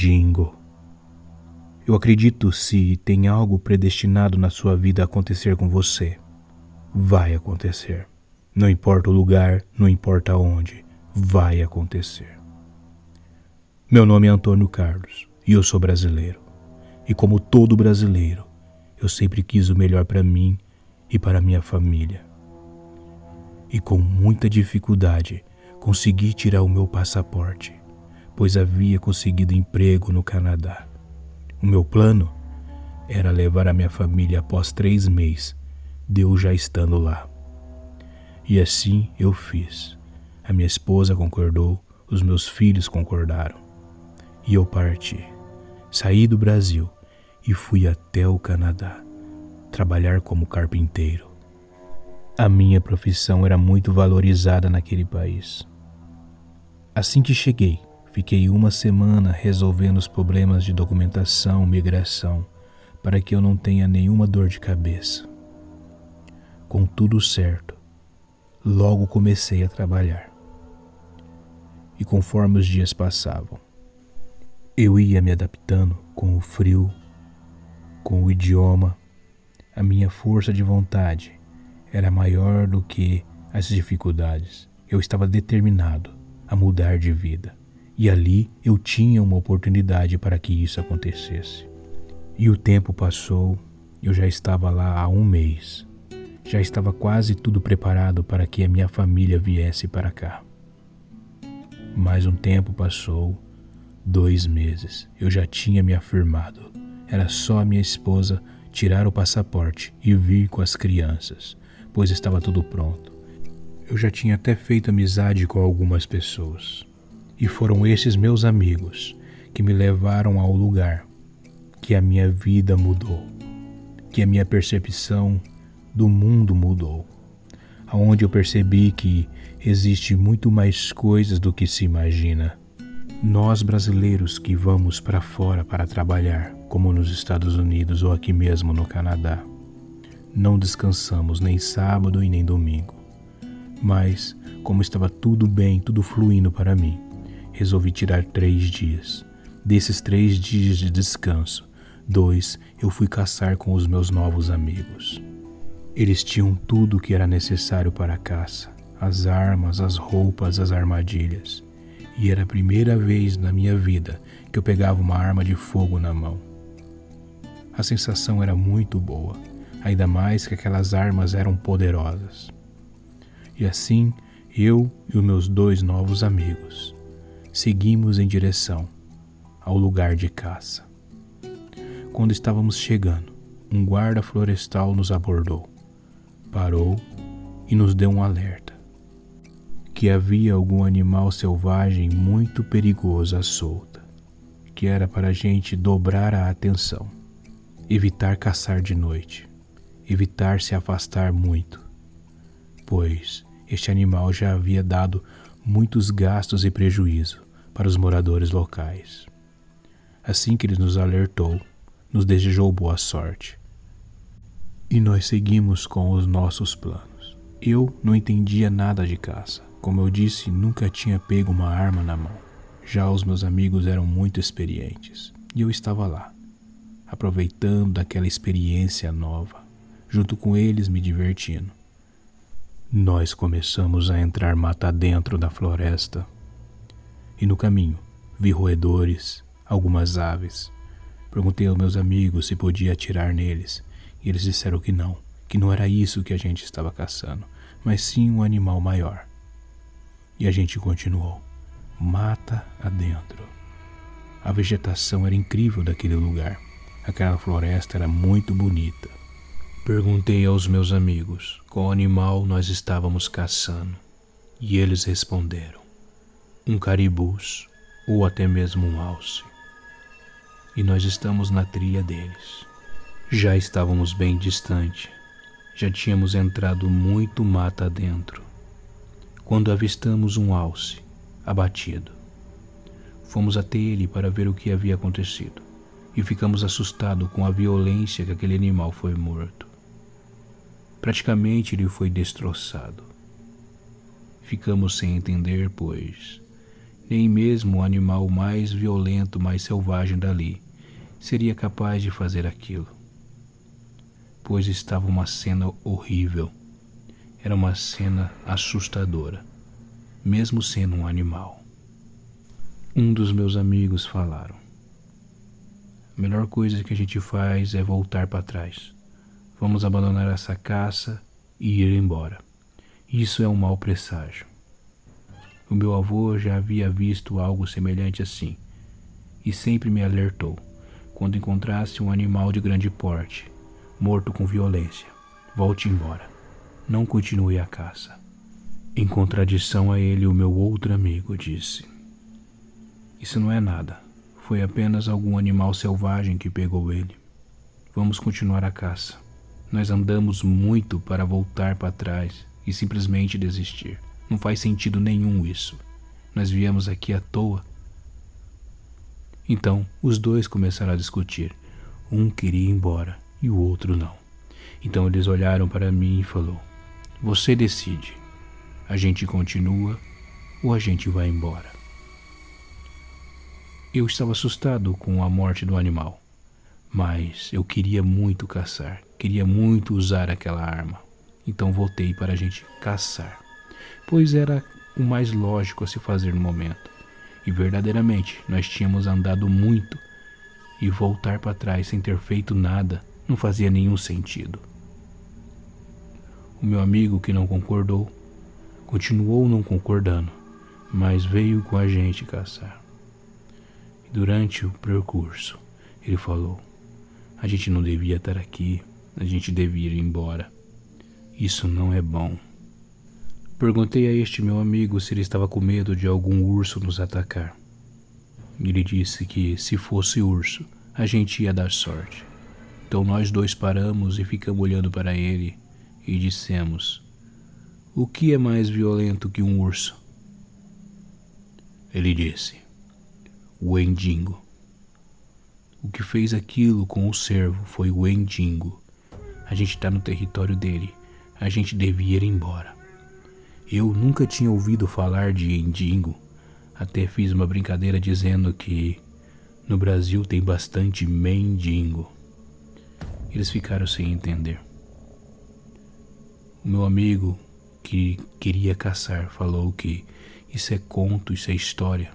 Dingo. Eu acredito se tem algo predestinado na sua vida a acontecer com você, vai acontecer. Não importa o lugar, não importa onde, vai acontecer. Meu nome é Antônio Carlos e eu sou brasileiro. E como todo brasileiro, eu sempre quis o melhor para mim e para minha família. E com muita dificuldade consegui tirar o meu passaporte, pois havia conseguido emprego no Canadá. O meu plano era levar a minha família após 3 meses de eu já estando lá. E assim eu fiz. A minha esposa concordou, os meus filhos concordaram. E eu parti. Saí do Brasil e fui até o Canadá, trabalhar como carpinteiro. A minha profissão era muito valorizada naquele país. Assim que cheguei, fiquei 1 semana resolvendo os problemas de documentação, migração, para que eu não tenha nenhuma dor de cabeça. Com tudo certo, logo comecei a trabalhar. E conforme os dias passavam, eu ia me adaptando com o frio, com o idioma. A minha força de vontade era maior do que as dificuldades. Eu estava determinado a mudar de vida. E ali eu tinha uma oportunidade para que isso acontecesse. E o tempo passou, eu já estava lá há 1 mês. Já estava quase tudo preparado para que a minha família viesse para cá. Mais um tempo passou, 2 meses. Eu já tinha me afirmado. Era só a minha esposa tirar o passaporte e vir com as crianças, pois estava tudo pronto. Eu já tinha até feito amizade com algumas pessoas. E foram esses meus amigos que me levaram ao lugar que a minha vida mudou, que a minha percepção do mundo mudou, aonde eu percebi que existe muito mais coisas do que se imagina. Nós brasileiros que vamos para fora para trabalhar, como nos Estados Unidos ou aqui mesmo no Canadá, não descansamos nem sábado e nem domingo. Mas, como estava tudo bem, tudo fluindo para mim, resolvi tirar 3 dias. Desses 3 dias de descanso, 2 eu fui caçar com os meus novos amigos. Eles tinham tudo o que era necessário para a caça, as armas, as roupas, as armadilhas. E era a primeira vez na minha vida que eu pegava uma arma de fogo na mão. A sensação era muito boa, ainda mais que aquelas armas eram poderosas. E assim, eu e os meus 2 novos amigos seguimos em direção ao lugar de caça. Quando estávamos chegando, um guarda florestal nos abordou, parou e nos deu um alerta, que havia algum animal selvagem muito perigoso à solta, que era para a gente dobrar a atenção, evitar caçar de noite, evitar se afastar muito, pois este animal já havia dado muitos gastos e prejuízo para os moradores locais. Assim que ele nos alertou, nos desejou boa sorte. E nós seguimos com os nossos planos. Eu não entendia nada de caça. Como eu disse, nunca tinha pego uma arma na mão. Já os meus amigos eram muito experientes. E eu estava lá, aproveitando daquela experiência nova, junto com eles me divertindo. Nós começamos a entrar mata dentro da floresta. E no caminho, vi roedores, algumas aves. Perguntei aos meus amigos se podia atirar neles. E eles disseram que não era isso que a gente estava caçando, mas sim um animal maior. E a gente continuou, mata adentro. A vegetação era incrível daquele lugar. Aquela floresta era muito bonita. Perguntei aos meus amigos qual animal nós estávamos caçando. E eles responderam, um caribus ou até mesmo um alce. E nós estamos na trilha deles. Já estávamos bem distante. Já tínhamos entrado muito mata dentro, quando avistamos um alce abatido. Fomos até ele para ver o que havia acontecido e ficamos assustados com a violência que aquele animal foi morto. Praticamente ele foi destroçado. Ficamos sem entender, pois Nem mesmo o animal mais violento, mais selvagem dali seria capaz de fazer aquilo, pois estava uma cena horrível. Era uma cena assustadora, mesmo sendo um animal. Um dos meus amigos falaram: a melhor coisa que a gente faz é voltar para trás. Vamos abandonar essa caça e ir embora. Isso é um mau presságio. O meu avô já havia visto algo semelhante assim e sempre me alertou: quando encontrasse um animal de grande porte, morto com violência, volte embora. Não continue a caça. Em contradição a ele, o meu outro amigo disse: isso não é nada. Foi apenas algum animal selvagem que pegou ele. Vamos continuar a caça. Nós andamos muito para voltar para trás e simplesmente desistir. Não faz sentido nenhum isso. Nós viemos aqui à toa. Então, os dois começaram a discutir. Um queria ir embora e o outro não. Então eles olharam para mim e falaram: você decide. A gente continua ou a gente vai embora? Eu estava assustado com a morte do animal, mas eu queria muito caçar, queria muito usar aquela arma. Então voltei para a gente caçar, pois era o mais lógico a se fazer no momento. E verdadeiramente nós tínhamos andado muito e voltar para trás sem ter feito nada não fazia nenhum sentido. O meu amigo, que não concordou, continuou não concordando, mas veio com a gente caçar. Durante o percurso, ele falou: a gente não devia estar aqui, a gente devia ir embora. Isso não é bom. Perguntei a este meu amigo se ele estava com medo de algum urso nos atacar. Ele disse que, se fosse urso, a gente ia dar sorte. Então nós dois paramos e ficamos olhando para ele e dissemos: o que é mais violento que um urso? Ele disse: o Endigo. O que fez aquilo com o cervo foi o Endigo. A gente está no território dele. A gente devia ir embora. Eu nunca tinha ouvido falar de Endigo. Até fiz uma brincadeira dizendo que no Brasil tem bastante mendigo. Eles ficaram sem entender. O meu amigo, que queria caçar, falou que isso é conto, isso é história.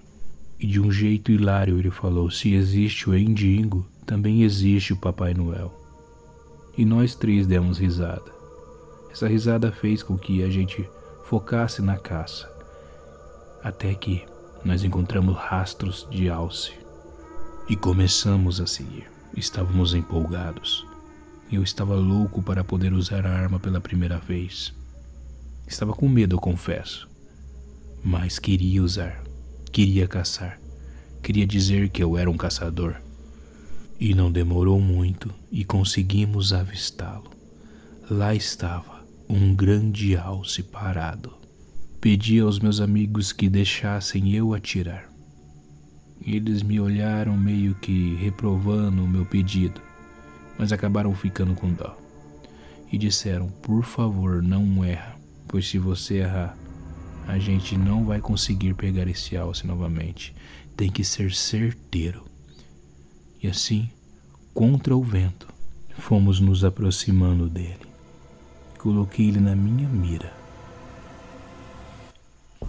E de um jeito hilário ele falou: se existe o Endigo, também existe o Papai Noel. E nós três demos risada. Essa risada fez com que a gente focasse na caça. Até que nós encontramos rastros de alce. E começamos a seguir. Estávamos empolgados. Eu estava louco para poder usar a arma pela primeira vez. Estava com medo, eu confesso. Mas queria usar. Queria caçar. Queria dizer que eu era um caçador. E não demorou muito e conseguimos avistá-lo. Lá estava um grande alce parado. Pedi aos meus amigos que deixassem eu atirar. Eles me olharam meio que reprovando o meu pedido, mas acabaram ficando com dó. E disseram: por favor, não erra, pois se você errar, a gente não vai conseguir pegar esse alce novamente. Tem que ser certeiro. E assim, contra o vento, fomos nos aproximando dele. Coloquei ele na minha mira,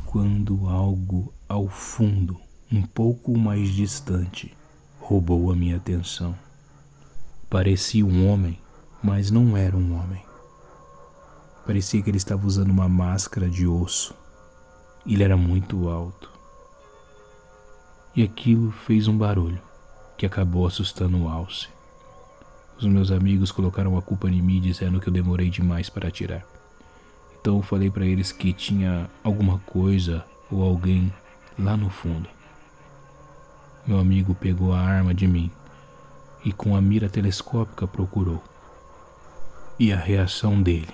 quando algo ao fundo, um pouco mais distante, roubou a minha atenção. Parecia um homem, mas não era um homem. Parecia que ele estava usando uma máscara de osso. Ele era muito alto. E aquilo fez um barulho que acabou assustando o alce. Os meus amigos colocaram a culpa em mim, dizendo que eu demorei demais para atirar. Então eu falei para eles que tinha alguma coisa ou alguém lá no fundo. Meu amigo pegou a arma de mim e com a mira telescópica procurou. E a reação dele,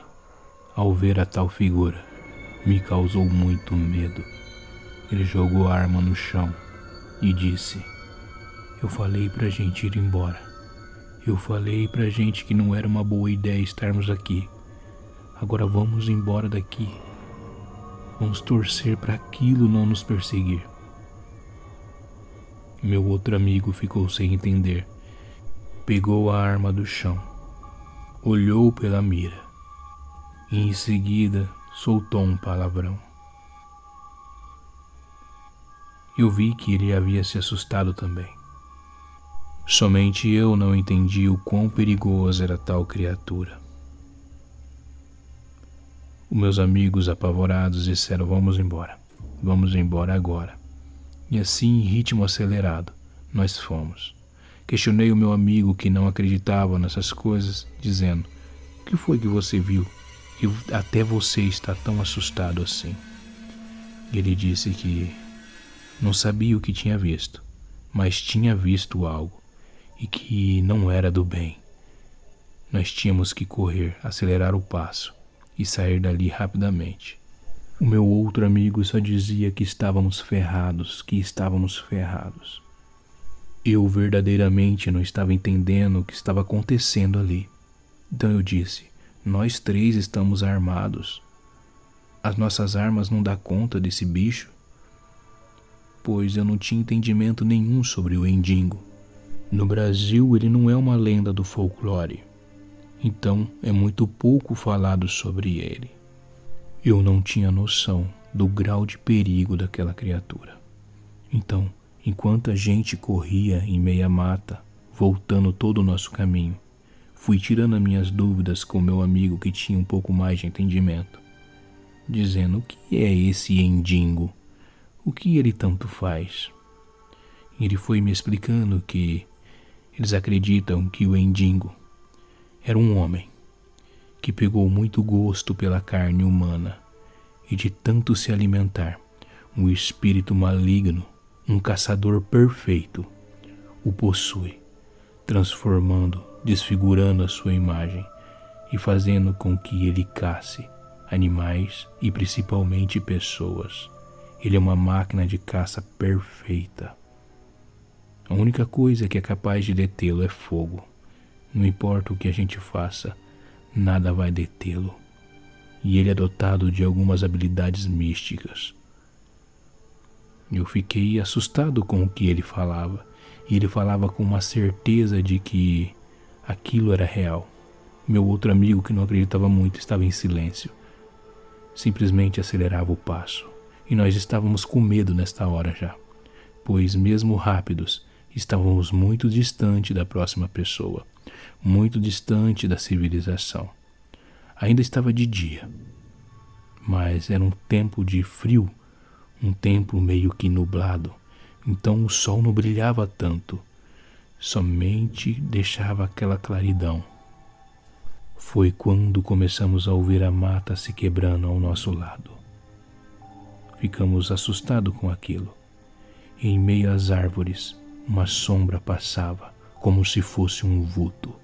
ao ver a tal figura, me causou muito medo. Ele jogou a arma no chão e disse: eu falei pra gente ir embora. Eu falei pra gente que não era uma boa ideia estarmos aqui. Agora vamos embora daqui. Vamos torcer para aquilo não nos perseguir. Meu outro amigo ficou sem entender. Pegou a arma do chão, olhou pela mira e em seguida soltou um palavrão. Eu vi que ele havia se assustado também. Somente eu não entendi o quão perigoso era tal criatura. Os meus amigos apavorados disseram: vamos embora agora. E assim, em ritmo acelerado, nós fomos. Questionei o meu amigo que não acreditava nessas coisas, dizendo: o que foi que você viu? E até você está tão assustado assim. Ele disse que não sabia o que tinha visto, mas tinha visto algo e que não era do bem. Nós tínhamos que correr, acelerar o passo e sair dali rapidamente. O meu outro amigo só dizia que estávamos ferrados. Eu verdadeiramente não estava entendendo o que estava acontecendo ali. Então eu disse: nós três estamos armados. As nossas armas não dão conta desse bicho? Pois eu não tinha entendimento nenhum sobre o Endigo. No Brasil ele não é uma lenda do folclore, então é muito pouco falado sobre ele. Eu não tinha noção do grau de perigo daquela criatura. Então, enquanto a gente corria em meia mata, voltando todo o nosso caminho, fui tirando as minhas dúvidas com meu amigo que tinha um pouco mais de entendimento, dizendo: o que é esse Endigo? O que ele tanto faz? Ele foi me explicando que eles acreditam que o Endigo era um homem que pegou muito gosto pela carne humana e de tanto se alimentar, um espírito maligno, um caçador perfeito, o possui, transformando, desfigurando a sua imagem e fazendo com que ele casse animais e principalmente pessoas. Ele é uma máquina de caça perfeita. A única coisa que é capaz de detê-lo é fogo. Não importa o que a gente faça, nada vai detê-lo. E ele é dotado de algumas habilidades místicas. Eu fiquei assustado com o que ele falava. E ele falava com uma certeza de que aquilo era real. Meu outro amigo, que não acreditava muito, estava em silêncio. Simplesmente acelerava o passo. E nós estávamos com medo nesta hora já, pois mesmo rápidos, estávamos muito distante da próxima pessoa, muito distante da civilização. Ainda estava de dia, mas era um tempo de frio, um tempo meio que nublado, então o sol não brilhava tanto, somente deixava aquela claridão. Foi quando começamos a ouvir a mata se quebrando ao nosso lado. Ficamos assustados com aquilo. Em meio às árvores, uma sombra passava, como se fosse um vulto.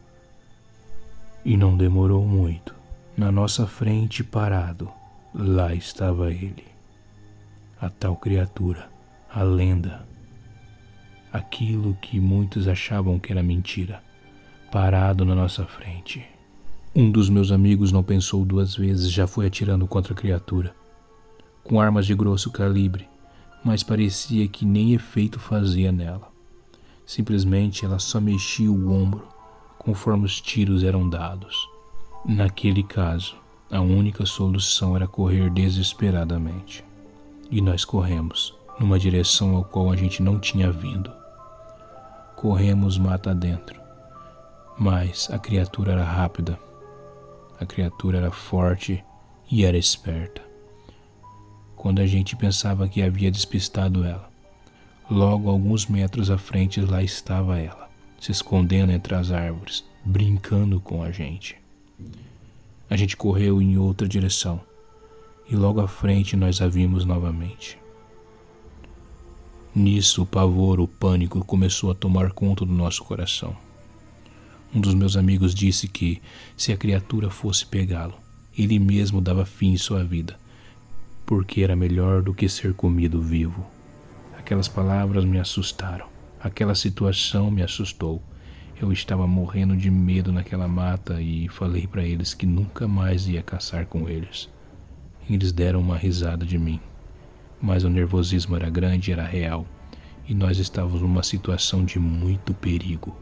E não demorou muito. Na nossa frente, parado, lá estava ele. A tal criatura, a lenda. Aquilo que muitos achavam que era mentira, parado na nossa frente. Um dos meus amigos não pensou duas vezes, já foi atirando contra a criatura, com armas de grosso calibre, mas parecia que nem efeito fazia nela. Simplesmente ela só mexia o ombro conforme os tiros eram dados. Naquele caso, a única solução era correr desesperadamente. E nós corremos numa direção ao qual a gente não tinha vindo. Corremos mata dentro, mas a criatura era rápida, a criatura era forte e era esperta. Quando a gente pensava que havia despistado ela, logo alguns metros à frente lá estava ela, se escondendo entre as árvores, brincando com a gente. A gente correu em outra direção e logo à frente nós a vimos novamente. Nisso o pavor, o pânico começou a tomar conta do nosso coração. Um dos meus amigos disse que, se a criatura fosse pegá-lo, ele mesmo dava fim em sua vida, porque era melhor do que ser comido vivo. Aquelas palavras me assustaram. Aquela situação me assustou. Eu estava morrendo de medo naquela mata e falei para eles que nunca mais ia caçar com eles. Eles deram uma risada de mim, mas o nervosismo era grande e era real, e nós estávamos numa situação de muito perigo.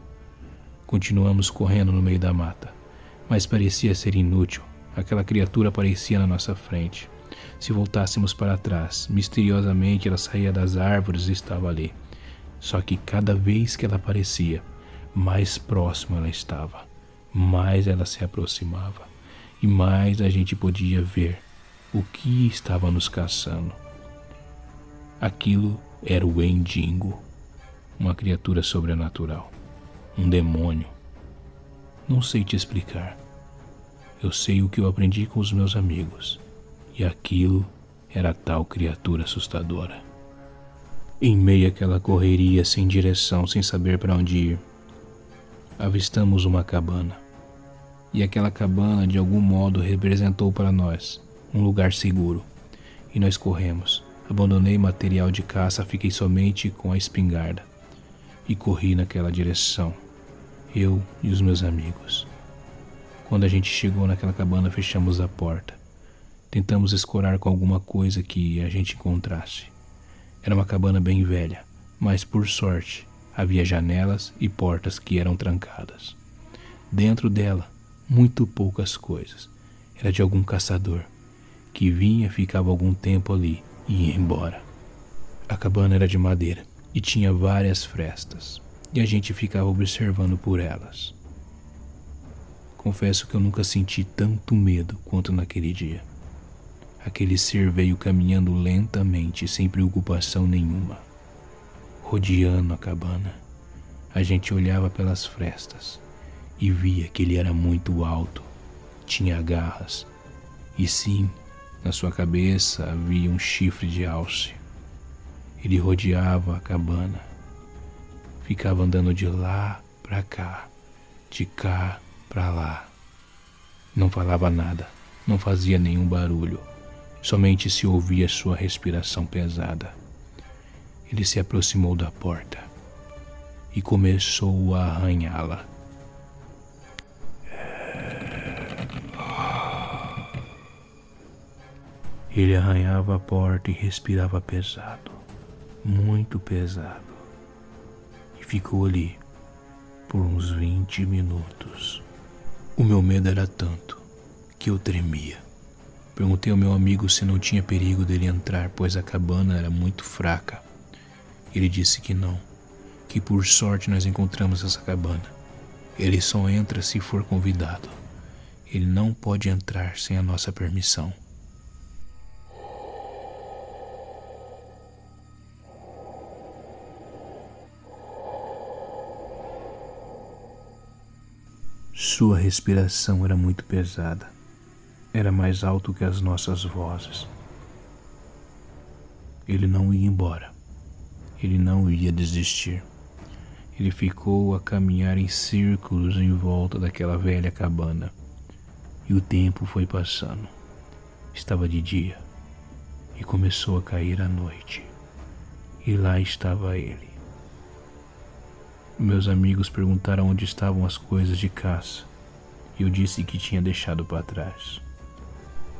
Continuamos correndo no meio da mata, mas parecia ser inútil. Aquela criatura aparecia na nossa frente. Se voltássemos para trás, misteriosamente ela saía das árvores e estava ali. Só que cada vez que ela aparecia, mais próxima ela estava, mais ela se aproximava e mais a gente podia ver o que estava nos caçando. Aquilo era o Wendigo, uma criatura sobrenatural, um demônio. Não sei te explicar. Eu sei o que eu aprendi com os meus amigos, e aquilo era tal criatura assustadora. Em meio àquela correria sem direção, sem saber para onde ir, avistamos uma cabana. E aquela cabana de algum modo representou para nós um lugar seguro. E nós corremos. Abandonei material de caça, fiquei somente com a espingarda. E corri naquela direção, eu e os meus amigos. Quando a gente chegou naquela cabana, fechamos a porta. Tentamos escorar com alguma coisa que a gente encontrasse. Era uma cabana bem velha, mas por sorte havia janelas e portas que eram trancadas. Dentro dela, muito poucas coisas. Era de algum caçador, que vinha, ficava algum tempo ali e ia embora. A cabana era de madeira e tinha várias frestas, e a gente ficava observando por elas. Confesso que eu nunca senti tanto medo quanto naquele dia. Aquele ser veio caminhando lentamente, sem preocupação nenhuma, rodeando a cabana. A gente olhava pelas frestas e via que ele era muito alto, tinha garras, e sim, na sua cabeça havia um chifre de alce. Ele rodeava a cabana, ficava andando de lá para cá, de cá para lá. Não falava nada, não fazia nenhum barulho, somente se ouvia sua respiração pesada. Ele se aproximou da porta e começou a arranhá-la. Ele arranhava a porta e respirava pesado, muito pesado, e ficou ali por uns 20 minutos. O meu medo era tanto que eu tremia. Perguntei ao meu amigo se não tinha perigo dele entrar, pois a cabana era muito fraca. Ele disse que não, que por sorte nós encontramos essa cabana. Ele só entra se for convidado. Ele não pode entrar sem a nossa permissão. Sua respiração era muito pesada. Era mais alto que as nossas vozes. Ele não ia embora. Ele não ia desistir. Ele ficou a caminhar em círculos em volta daquela velha cabana. E o tempo foi passando. Estava de dia. E começou a cair a noite. E lá estava ele. Meus amigos perguntaram onde estavam as coisas de caça. E eu disse que tinha deixado para trás.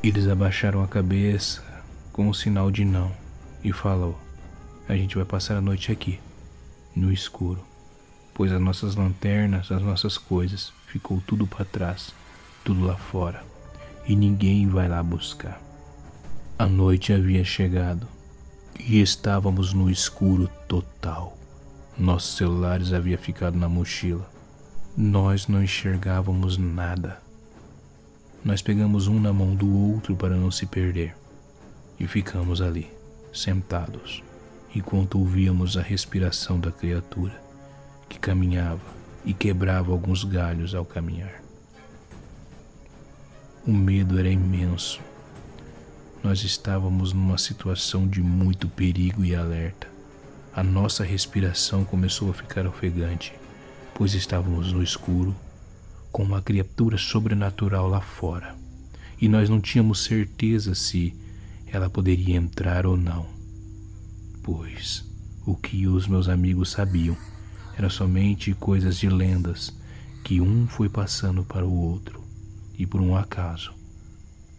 Eles abaixaram a cabeça com um sinal de não e falou: a gente vai passar a noite aqui, no escuro, pois as nossas lanternas, as nossas coisas, ficou tudo para trás, tudo lá fora, e ninguém vai lá buscar. A noite havia chegado e estávamos no escuro total. Nossos celulares haviam ficado na mochila. Nós não enxergávamos nada. Nós pegamos um na mão do outro para não se perder e ficamos ali, sentados, enquanto ouvíamos a respiração da criatura que caminhava e quebrava alguns galhos ao caminhar. O medo era imenso. Nós estávamos numa situação de muito perigo e alerta. A nossa respiração começou a ficar ofegante, pois estávamos no escuro, com uma criatura sobrenatural lá fora, e nós não tínhamos certeza se ela poderia entrar ou não, pois o que os meus amigos sabiam era somente coisas de lendas que um foi passando para o outro, e por um acaso,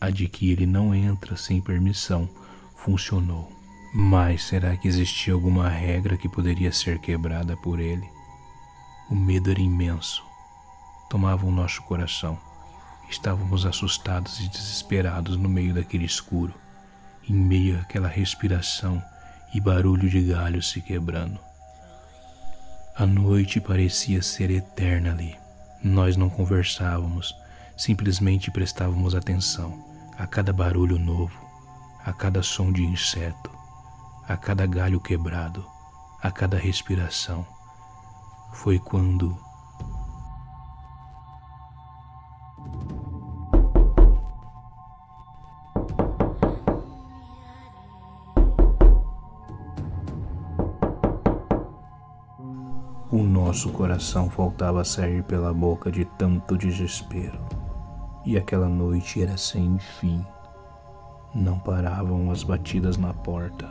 a de que ele não entra sem permissão funcionou. Mas será que existia alguma regra que poderia ser quebrada por ele? O medo era imenso. Tomava o nosso coração. Estávamos assustados e desesperados no meio daquele escuro, em meio àquela respiração e barulho de galhos se quebrando. A noite parecia ser eterna ali. Nós não conversávamos, simplesmente prestávamos atenção a cada barulho novo, a cada som de inseto, a cada galho quebrado, a cada respiração. Foi quando o nosso coração faltava sair pela boca de tanto desespero. E aquela noite era sem fim. Não paravam as batidas na porta.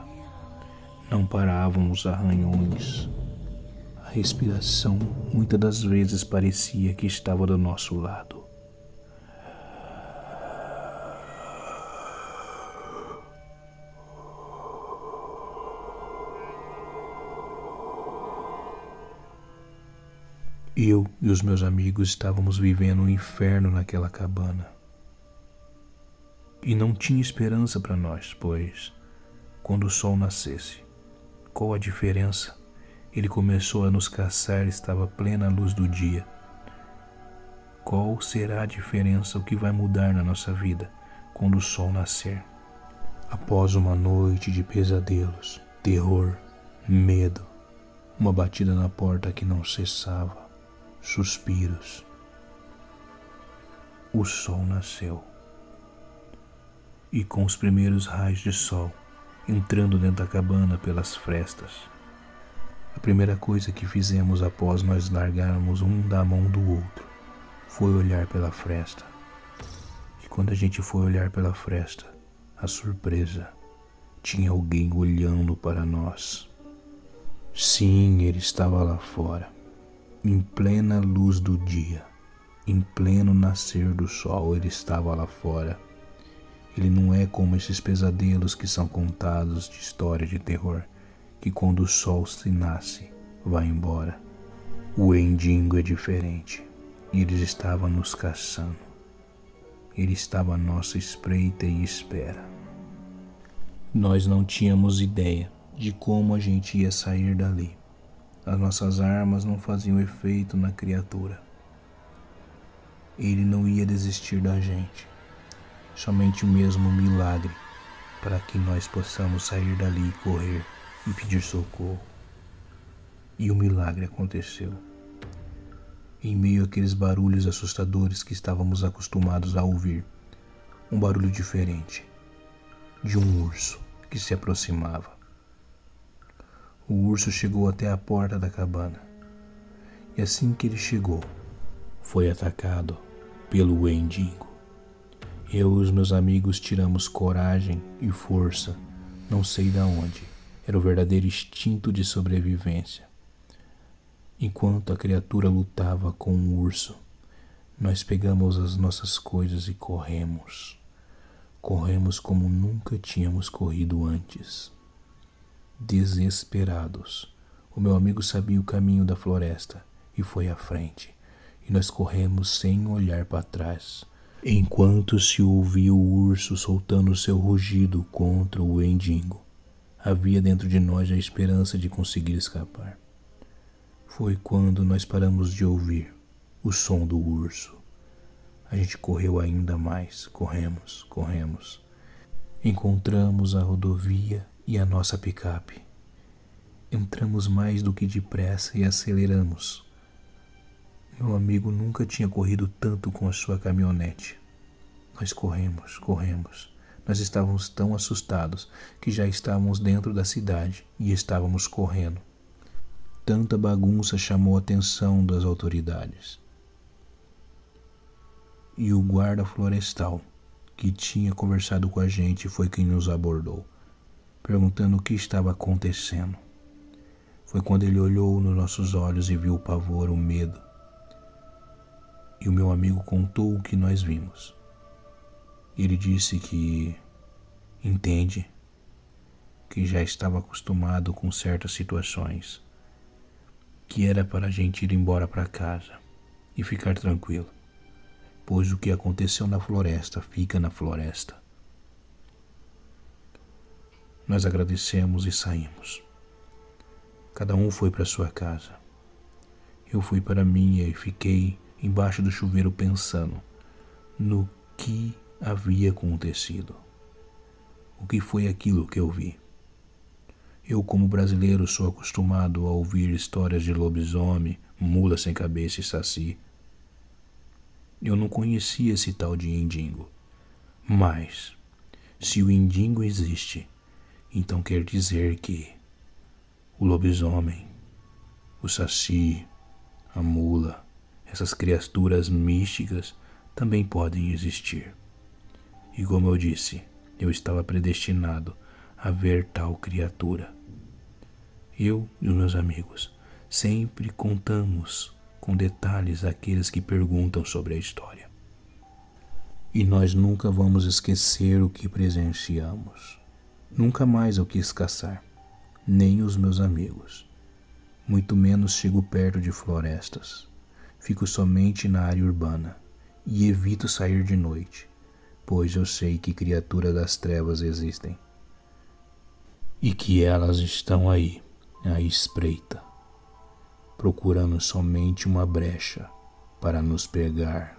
Não paravam os arranhões. A respiração muitas das vezes parecia que estava do nosso lado. Eu e os meus amigos estávamos vivendo um inferno naquela cabana. E não tinha esperança para nós, pois, quando o sol nascesse, qual a diferença? Ele começou a nos caçar, estava plena a luz do dia. Qual será a diferença, o que vai mudar na nossa vida quando o sol nascer? Após uma noite de pesadelos, terror, medo, uma batida na porta que não cessava, suspiros, o sol nasceu. E com os primeiros raios de sol entrando dentro da cabana pelas frestas, a primeira coisa que fizemos após nós largarmos um da mão do outro foi olhar pela fresta. E quando a gente foi olhar pela fresta, a surpresa, tinha alguém olhando para nós. Sim, ele estava lá fora, em plena luz do dia, em pleno nascer do sol, ele estava lá fora. Ele não é como esses pesadelos que são contados de história de terror, que quando o sol se nasce, vai embora. O Wendigo é diferente. Ele estava nos caçando. Ele estava à nossa espreita e espera. Nós não tínhamos ideia de como a gente ia sair dali. As nossas armas não faziam efeito na criatura. Ele não ia desistir da gente. Somente o mesmo milagre para que nós possamos sair dali e correr e pedir socorro. E o milagre aconteceu. Em meio àqueles barulhos assustadores que estávamos acostumados a ouvir, um barulho diferente, de um urso que se aproximava. O urso chegou até a porta da cabana, e assim que ele chegou, foi atacado pelo Wendigo. Eu e os meus amigos tiramos coragem e força, não sei de onde, era o verdadeiro instinto de sobrevivência. Enquanto a criatura lutava com o urso, nós pegamos as nossas coisas e corremos. Corremos como nunca tínhamos corrido antes. Desesperados, o meu amigo sabia o caminho da floresta e foi à frente, e nós corremos sem olhar para trás, enquanto se ouvia o urso soltando seu rugido contra o Wendigo. Havia dentro de nós a esperança de conseguir escapar. Foi quando nós paramos de ouvir o som do urso. A gente correu ainda mais, corremos. Encontramos a rodovia e a nossa picape. Entramos mais do que depressa e aceleramos. Meu amigo nunca tinha corrido tanto com a sua caminhonete. Nós corremos. Nós estávamos tão assustados que já estávamos dentro da cidade e estávamos correndo. Tanta bagunça chamou a atenção das autoridades. E o guarda florestal, que tinha conversado com a gente, foi quem nos abordou, perguntando o que estava acontecendo. Foi quando ele olhou nos nossos olhos e viu o pavor, o medo. E o meu amigo contou o que nós vimos. Ele disse que entende que já estava acostumado com certas situações, que era para a gente ir embora para casa e ficar tranquilo, pois o que aconteceu na floresta fica na floresta. Nós agradecemos e saímos. Cada um foi para sua casa. Eu fui para a minha e fiquei embaixo do chuveiro pensando no que havia acontecido. O que foi aquilo que eu vi? Eu, como brasileiro, sou acostumado a ouvir histórias de lobisomem, mula sem cabeça e saci. Eu não conhecia esse tal de Indingo. Mas, se o Indingo existe, então quer dizer que o lobisomem, o saci, a mula, essas criaturas místicas também podem existir. E como eu disse, eu estava predestinado a ver tal criatura. Eu e os meus amigos sempre contamos com detalhes àqueles que perguntam sobre a história. E nós nunca vamos esquecer o que presenciamos. Nunca mais eu quis caçar, nem os meus amigos. Muito menos chego perto de florestas. Fico somente na área urbana e evito sair de noite, pois eu sei que criaturas das trevas existem e que elas estão aí, à espreita, procurando somente uma brecha para nos pegar.